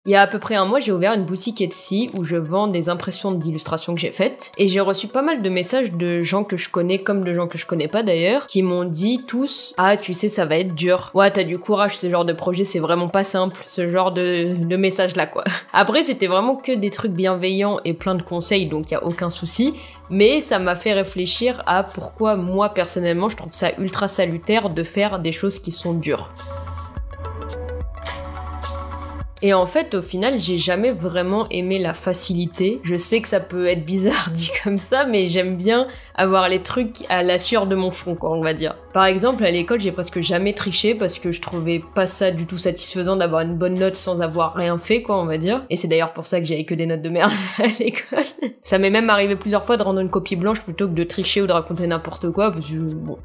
Il y a à peu près un mois, j'ai ouvert une boutique Etsy où je vends des impressions d'illustrations que j'ai faites. Et j'ai reçu pas mal de messages de gens que je connais, comme de gens que je connais pas d'ailleurs, qui m'ont dit tous « Ah, tu sais, ça va être dur. Ouais, t'as du courage, ce genre de projet, c'est vraiment pas simple. » Ce genre de messages-là, quoi. Après, c'était vraiment que des trucs bienveillants et plein de conseils, donc y a aucun souci. Mais ça m'a fait réfléchir à pourquoi moi, personnellement, je trouve ça ultra salutaire de faire des choses qui sont dures. Et en fait, au final, j'ai jamais vraiment aimé la facilité. Je sais que ça peut être bizarre dit comme ça, mais j'aime bien avoir les trucs à la sueur de mon front, quoi, on va dire. Par exemple, à l'école, j'ai presque jamais triché parce que je trouvais pas ça du tout satisfaisant d'avoir une bonne note sans avoir rien fait, quoi, on va dire. Et c'est d'ailleurs pour ça que j'avais que des notes de merde à l'école. Ça m'est même arrivé plusieurs fois de rendre une copie blanche plutôt que de tricher ou de raconter n'importe quoi, parce que, bon,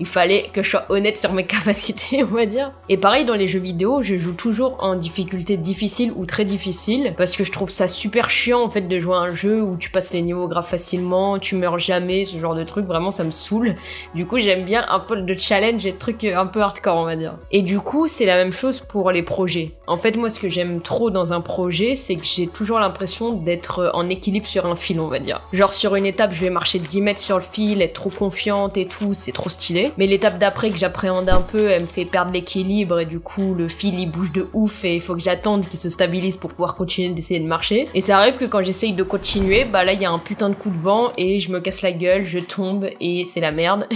il fallait que je sois honnête sur mes capacités, on va dire. Et pareil, dans les jeux vidéo, je joue toujours en difficulté difficile ou très difficile, parce que je trouve ça super chiant, en fait, de jouer à un jeu où tu passes les niveaux grave facilement, tu meurs jamais, ce genre de truc, vraiment, ça me saoule. Du coup, j'aime bien un peu de challenge et de trucs un peu hardcore, on va dire. Et du coup, c'est la même chose pour les projets. En fait, moi, ce que j'aime trop dans un projet, c'est que j'ai toujours l'impression d'être en équilibre sur un fil, on va dire. Genre, sur une étape, je vais marcher 10 mètres sur le fil, être trop confiante et tout, c'est trop stylé. Mais l'étape d'après que j'appréhende un peu, elle me fait perdre l'équilibre et du coup le fil il bouge de ouf et il faut que j'attende qu'il se stabilise pour pouvoir continuer d'essayer de marcher. Et ça arrive que quand j'essaye de continuer, bah là il y a un putain de coup de vent et je me casse la gueule, je tombe et c'est la merde.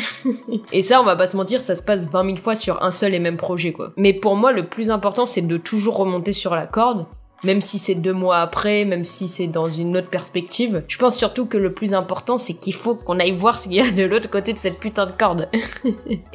Et ça, on va pas se mentir, ça se passe 20 000 fois sur un seul et même projet, quoi. Mais pour moi, le plus important, c'est de toujours remonter sur la corde. Même si c'est 2 mois après, même si c'est dans une autre perspective. Je pense surtout que le plus important, c'est qu'il faut qu'on aille voir ce qu'il y a de l'autre côté de cette putain de corde.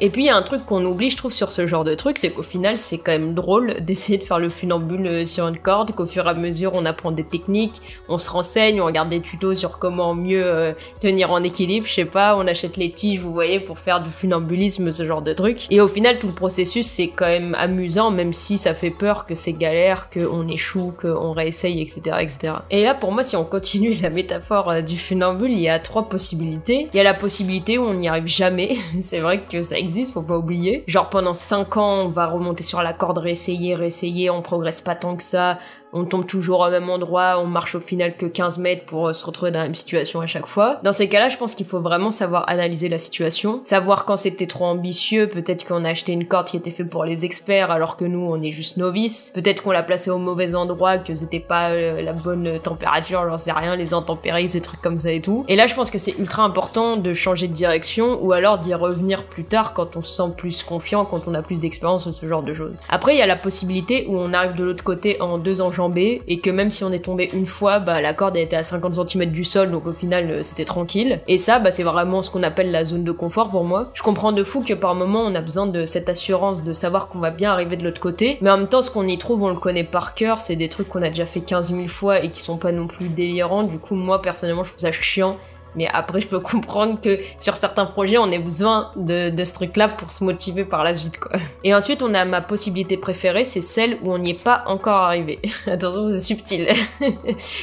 Et puis il y a un truc qu'on oublie, je trouve, sur ce genre de truc, c'est qu'au final, c'est quand même drôle d'essayer de faire le funambule sur une corde, qu'au fur et à mesure, on apprend des techniques, on se renseigne, on regarde des tutos sur comment mieux tenir en équilibre, je sais pas, on achète les tiges, vous voyez, pour faire du funambulisme, ce genre de truc. Et au final, tout le processus, c'est quand même amusant, même si ça fait peur, que c'est galère, qu'on échoue, qu'on réessaye, etc., etc. Et là, pour moi, si on continue la métaphore du funambule, il y a 3 possibilités. Il y a la possibilité où on n'y arrive jamais. C'est vrai que ça existe, faut pas oublier. Genre, pendant 5 ans, on va remonter sur la corde, réessayer, on progresse pas tant que ça. On tombe toujours au même endroit, on marche au final que 15 mètres pour se retrouver dans la même situation à chaque fois. Dans ces cas-là, je pense qu'il faut vraiment savoir analyser la situation, savoir quand c'était trop ambitieux, peut-être qu'on a acheté une corde qui était faite pour les experts alors que nous, on est juste novices, peut-être qu'on l'a placée au mauvais endroit, que c'était pas la bonne température, j'en sais rien, les intempéries, ces trucs comme ça et tout. Et là, je pense que c'est ultra important de changer de direction ou alors d'y revenir plus tard quand on se sent plus confiant, quand on a plus d'expérience, ce genre de choses. Après, il y a la possibilité où on arrive de l'autre côté en 2 enjambées et que même si on est tombé une fois, bah la corde elle était à 50 cm du sol, donc au final c'était tranquille. Et ça, bah c'est vraiment ce qu'on appelle la zone de confort pour moi. Je comprends de fou que par moment on a besoin de cette assurance de savoir qu'on va bien arriver de l'autre côté, mais en même temps ce qu'on y trouve on le connaît par cœur, c'est des trucs qu'on a déjà fait 15 000 fois et qui sont pas non plus délirants. Du coup moi personnellement je trouve ça chiant. Mais après, je peux comprendre que sur certains projets, on ait besoin de ce truc-là pour se motiver par la suite, quoi. Et ensuite, on a ma possibilité préférée, c'est celle où on n'y est pas encore arrivé. Attention, c'est subtil.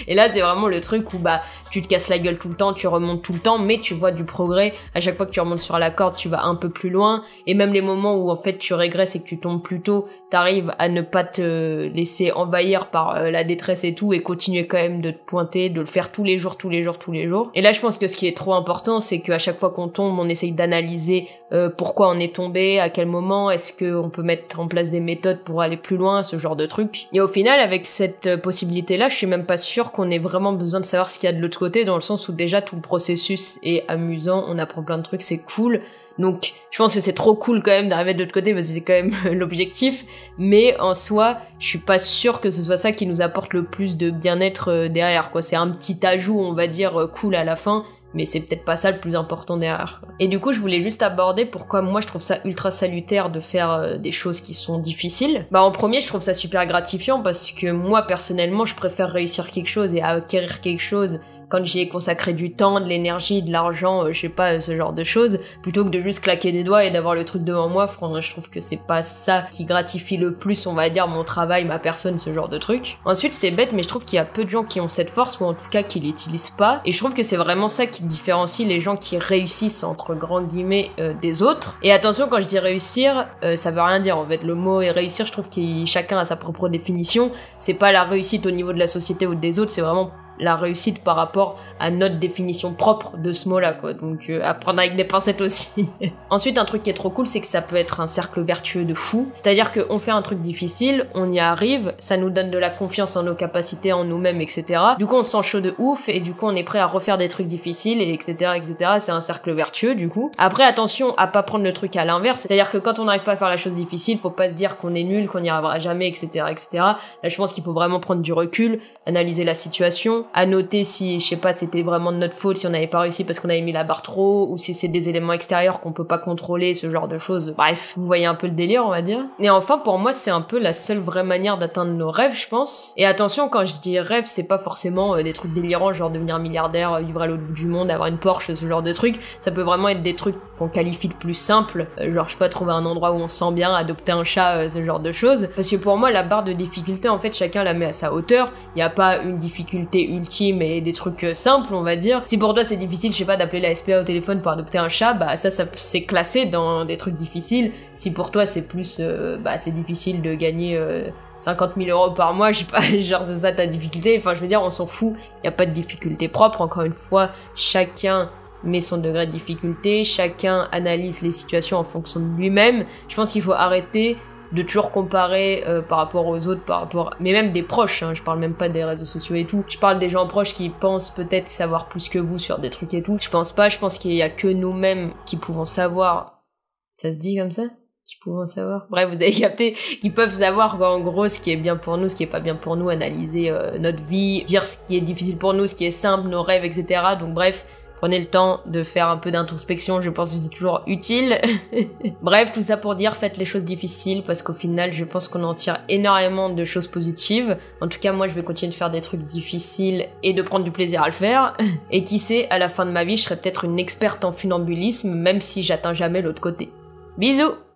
Et là, c'est vraiment le truc où, bah, tu te casses la gueule tout le temps, tu remontes tout le temps, mais tu vois du progrès. À chaque fois que tu remontes sur la corde, tu vas un peu plus loin. Et même les moments où, en fait, tu régresses et que tu tombes plus tôt, t'arrives à ne pas te laisser envahir par la détresse et tout, et continuer quand même de te pointer, de le faire tous les jours. Et là, je pense que ce qui est trop important, c'est qu'à chaque fois qu'on tombe, on essaye d'analyser pourquoi on est tombé, à quel moment, est-ce qu'on peut mettre en place des méthodes pour aller plus loin, ce genre de trucs. Et au final, avec cette possibilité-là, je suis même pas sûre qu'on ait vraiment besoin de savoir ce qu'il y a de l'autre côté, dans le sens où déjà tout le processus est amusant, on apprend plein de trucs, c'est cool. Donc, je pense que c'est trop cool quand même d'arriver de l'autre côté parce que c'est quand même l'objectif. Mais en soi, je suis pas sûre que ce soit ça qui nous apporte le plus de bien-être derrière, quoi. C'est un petit ajout, on va dire, cool à la fin. Mais c'est peut-être pas ça le plus important derrière, quoi. Et du coup, je voulais juste aborder pourquoi moi je trouve ça ultra salutaire de faire des choses qui sont difficiles. Bah en premier, je trouve ça super gratifiant parce que moi personnellement, je préfère réussir quelque chose et acquérir quelque chose quand j'y ai consacré du temps, de l'énergie, de l'argent, je sais pas, ce genre de choses, plutôt que de juste claquer des doigts et d'avoir le truc devant moi. Franchement, je trouve que c'est pas ça qui gratifie le plus, on va dire, mon travail, ma personne, ce genre de truc. Ensuite, c'est bête, mais je trouve qu'il y a peu de gens qui ont cette force, ou en tout cas qui l'utilisent pas, et je trouve que c'est vraiment ça qui différencie les gens qui réussissent, entre grands guillemets, des autres. Et attention, quand je dis réussir, ça veut rien dire, en fait. Le mot est réussir, je trouve que chacun a sa propre définition. C'est pas la réussite au niveau de la société ou des autres, c'est vraiment la réussite par rapport à notre définition propre de ce mot-là, quoi. Donc, à prendre avec des pincettes aussi. Ensuite, un truc qui est trop cool, c'est que ça peut être un cercle vertueux de fou. C'est-à-dire qu'on fait un truc difficile, on y arrive, ça nous donne de la confiance en nos capacités, en nous-mêmes, etc. Du coup, on se sent chaud de ouf, et du coup, on est prêt à refaire des trucs difficiles, et etc., etc. C'est un cercle vertueux, du coup. Après, attention à pas prendre le truc à l'inverse. C'est-à-dire que quand on n'arrive pas à faire la chose difficile, faut pas se dire qu'on est nul, qu'on n'y arrivera jamais, etc., etc. Là, je pense qu'il faut vraiment prendre du recul, analyser la situation, à noter si, je sais pas, c'était vraiment de notre faute, si on n'avait pas réussi parce qu'on avait mis la barre trop haut, ou si c'est des éléments extérieurs qu'on peut pas contrôler, ce genre de choses. Bref, vous voyez un peu le délire, on va dire. Et enfin, pour moi, c'est un peu la seule vraie manière d'atteindre nos rêves, je pense. Et attention, quand je dis rêve, c'est pas forcément des trucs délirants, genre devenir milliardaire, vivre à l'autre bout du monde, avoir une Porsche, ce genre de trucs. Ça peut vraiment être des trucs qu'on qualifie de plus simples, genre, je sais pas, trouver un endroit où on se sent bien, adopter un chat, ce genre de choses. Parce que pour moi, la barre de difficulté, en fait, chacun la met à sa hauteur. Il y a pas une difficulté ultime et des trucs simples, on va dire. Si pour toi c'est difficile, je sais pas, d'appeler la SPA au téléphone pour adopter un chat, bah ça c'est classé dans des trucs difficiles. Si pour toi c'est plus, c'est difficile de gagner 50 000 euros par mois, je sais pas, genre c'est ça ta difficulté. Enfin, je veux dire, on s'en fout. Y a pas de difficulté propre. Encore une fois, chacun met son degré de difficulté, chacun analyse les situations en fonction de lui-même. Je pense qu'il faut arrêter de toujours comparer par rapport aux autres, mais même des proches, hein, je parle même pas des réseaux sociaux et tout, je parle des gens proches qui pensent peut-être savoir plus que vous sur des trucs et tout. Je pense pas, je pense qu'il y a que nous-mêmes qui pouvons savoir, ça se dit comme ça, qui pouvons savoir, bref, vous avez capté, qui peuvent savoir en gros ce qui est bien pour nous, ce qui est pas bien pour nous, analyser notre vie, dire ce qui est difficile pour nous, ce qui est simple, nos rêves, etc. Donc bref, prenez le temps de faire un peu d'introspection, je pense que c'est toujours utile. Bref, tout ça pour dire, faites les choses difficiles, parce qu'au final, je pense qu'on en tire énormément de choses positives. En tout cas, moi, je vais continuer de faire des trucs difficiles et de prendre du plaisir à le faire. Et qui sait, à la fin de ma vie, je serai peut-être une experte en funambulisme, même si j'atteins jamais l'autre côté. Bisous!